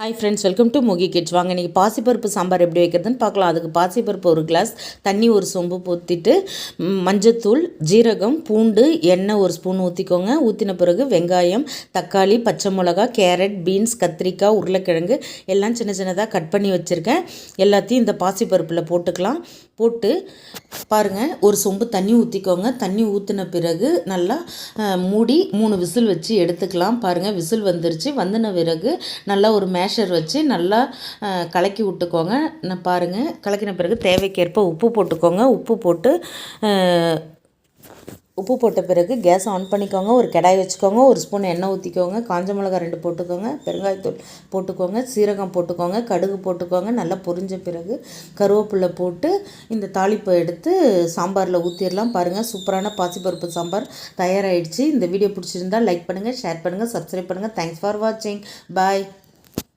Hi friends, welcome to Mooki kids. வாங்க இன்றைக்கி பாசிப்பருப்பு சாம்பார் எப்படி வைக்கிறதுன்னு பார்க்கலாம். அதுக்கு பாசிப்பருப்பு ஒரு கிளாஸ், தண்ணி ஒரு சொம்பு ஊற்றிட்டு, மஞ்சத்தூள், ஜீரகம், பூண்டு, எண்ணெய் ஒரு ஸ்பூன் ஊற்றிக்கோங்க. ஊற்றின பிறகு வெங்காயம், தக்காளி, பச்சை மிளகா, கேரட், பீன்ஸ், கத்திரிக்காய், உருளைக்கிழங்கு எல்லாம் சின்ன சின்னதாக கட் பண்ணி வச்சுருக்கேன். எல்லாத்தையும் இந்த பாசிப்பருப்பில் போட்டுக்கலாம். போட்டு பாருங்கள், ஒரு சொம்பு தண்ணி ஊற்றிக்கோங்க. தண்ணி ஊற்றின பிறகு நல்லா மூடி 3 விசில் வச்சு எடுத்துக்கலாம். பாருங்கள், விசில் வந்துருச்சு. வந்தின பிறகு நல்லா ஒரு மேஷர் வச்சு நல்லா கலக்கி விட்டுக்கோங்க. நான் பாருங்கள், கலக்கின பிறகு தேவைக்கேற்ப உப்பு போட்டுக்கோங்க. உப்பு போட்ட பிறகு கேஸ் ஆன் பண்ணிக்கோங்க. ஒரு கடாய் வச்சுக்கோங்க. ஒரு ஸ்பூன் எண்ணெய் ஊற்றிக்கோங்க. காஞ்ச மிளகாய் 2 போட்டுக்கோங்க. பெருங்காயத்தூள் போட்டுக்கோங்க. சீரகம் போட்டுக்கோங்க. கடுகு போட்டுக்கோங்க. நல்லா பொரிஞ்ச பிறகு கருவேப்பிலை போட்டு இந்த தாளிப்பை எடுத்து சாம்பாரில் ஊற்றிடலாம். பாருங்கள், சூப்பரான பாசிப்பருப்பு சாம்பார் தயாராகிடுச்சு. இந்த வீடியோ பிடிச்சிருந்தால் லைக் பண்ணுங்கள், ஷேர் பண்ணுங்கள், சப்ஸ்கிரைப் பண்ணுங்கள். தேங்க்ஸ் ஃபார் வாட்சிங். பாய்.